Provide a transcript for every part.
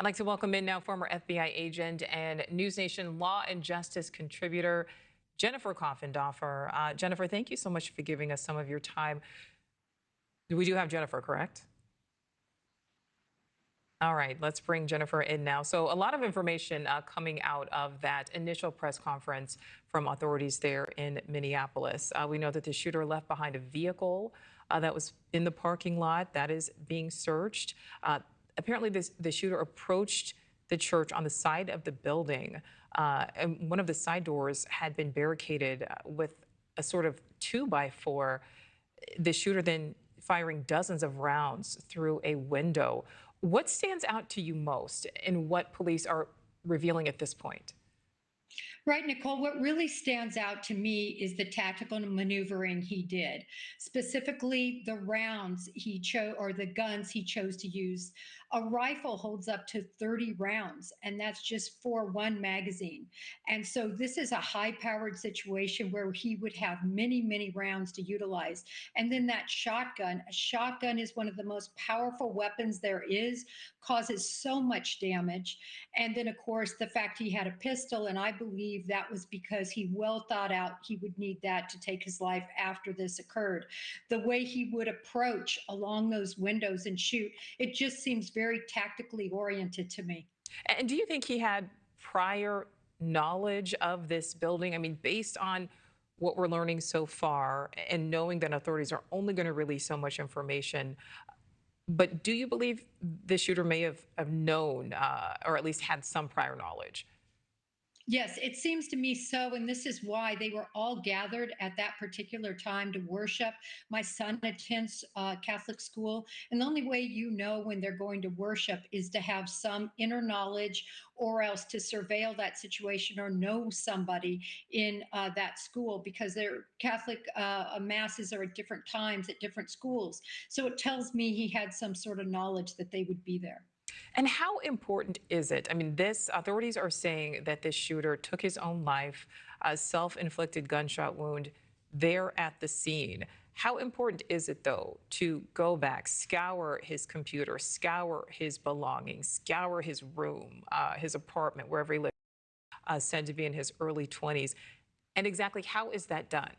I'd like to welcome in now former FBI agent and NewsNation Law and Justice contributor, Jennifer Coffindaffer. Jennifer, thank you so much for giving us some of your time. We do have Jennifer, correct? All right, let's bring Jennifer in now. So, a lot of information coming out of that initial press conference from authorities there in Minneapolis. We know that the shooter left behind a vehicle that was in the parking lot that is being searched. Apparently, the shooter approached the church on the side of the building, and one of the side doors had been barricaded with a sort of 2x4. The shooter then firing dozens of rounds through a window. What stands out to you most in what police are revealing at this point? Right, Nicole, what really stands out to me is the tactical maneuvering he did, specifically the rounds he chose or the guns he chose to use. A rifle holds up to 30 rounds, and that's just for one magazine. And so this is a high powered situation where he would have many, many rounds to utilize. And then that shotgun, a shotgun is one of the most powerful weapons there is, causes so much damage. And then, of course, the fact he had a pistol, and I believe that was because he well thought out he would need that to take his life after this occurred. The way he would approach along those windows and shoot, it just seems very tactically oriented to me. And do you think he had prior knowledge of this building? I mean, based on what we're learning so far and knowing that authorities are only going to release so much information, but do you believe the shooter may have known or at least had some prior knowledge? Yes, it seems to me so. And this is why they were all gathered at that particular time to worship. My son attends Catholic school. And the only way you know when they're going to worship is to have some inner knowledge or else to surveil that situation or know somebody in that school because their Catholic masses are at different times at different schools. So it tells me he had some sort of knowledge that they would be there. And how important is it? I mean, this authorities are saying that this shooter took his own life, a self-inflicted gunshot wound there at the scene. How important is it, though, to go back, scour his computer, scour his belongings, scour his room, his apartment, wherever he lived, said to be in his early 20s? And exactly how is that done?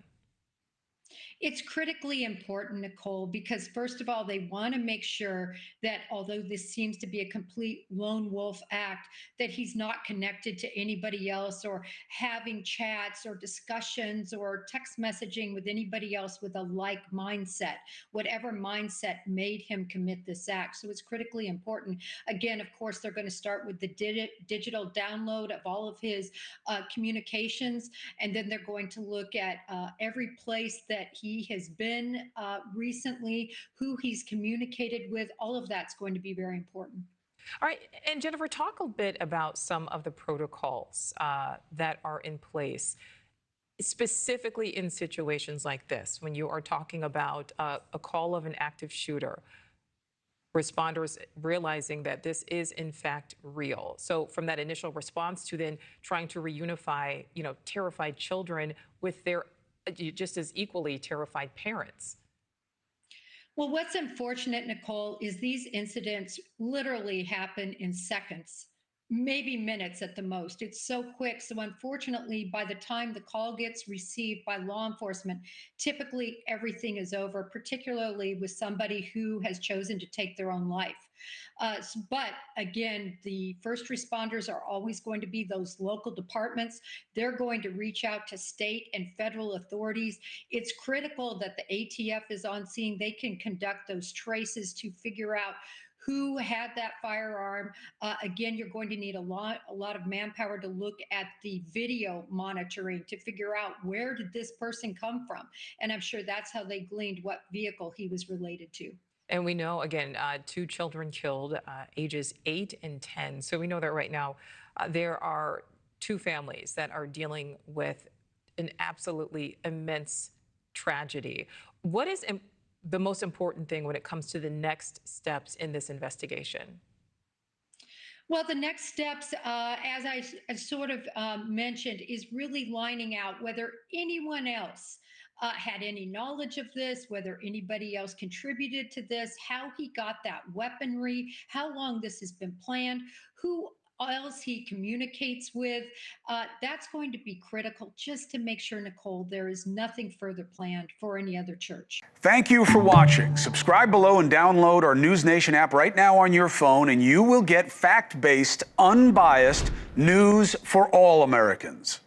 It's critically important, Nicole, because first of all, they want to make sure that although this seems to be a complete lone wolf act, that he's not connected to anybody else or having chats or discussions or text messaging with anybody else with a like mindset, whatever mindset made him commit this act. So it's critically important. Again, of course, they're going to start with the digital download of all of his communications, and then they're going to look at every place that he has been recently, who he's communicated with. All of that's going to be very important. All right. And Jennifer, talk a bit about some of the protocols that are in place, specifically in situations like this, when you are talking about a call of an active shooter, responders realizing that this is in fact real. So from that initial response to then trying to reunify, terrified children with their just as equally terrified parents. Well, what's unfortunate, Nicole, is these incidents literally happen in seconds, maybe minutes at the most. It's so quick. So, unfortunately, by the time the call gets received by law enforcement, typically everything is over, particularly with somebody who has chosen to take their own life. But again, the first responders are always going to be those local departments. They're going to reach out to state and federal authorities. It's critical that the ATF is on scene. They can conduct those traces to figure out who had that firearm. Again, you're going to need a lot of manpower to look at the video monitoring to figure out where did this person come from. And I'm sure that's how they gleaned what vehicle he was related to. And we know, again, two children killed, ages 8 and 10. So we know that right now there are two families that are dealing with an absolutely immense tragedy. What is the most important thing when it comes to the next steps in this investigation? Well, the next steps, as I sort of mentioned, is really lining out whether anyone else had any knowledge of this, whether anybody else contributed to this, how he got that weaponry, how long this has been planned, who else he communicates with. That's going to be critical just to make sure, Nichole, there is nothing further planned for any other church. Thank you for watching. Subscribe below and download our NewsNation app right now on your phone, and you will get fact-based, unbiased news for all Americans.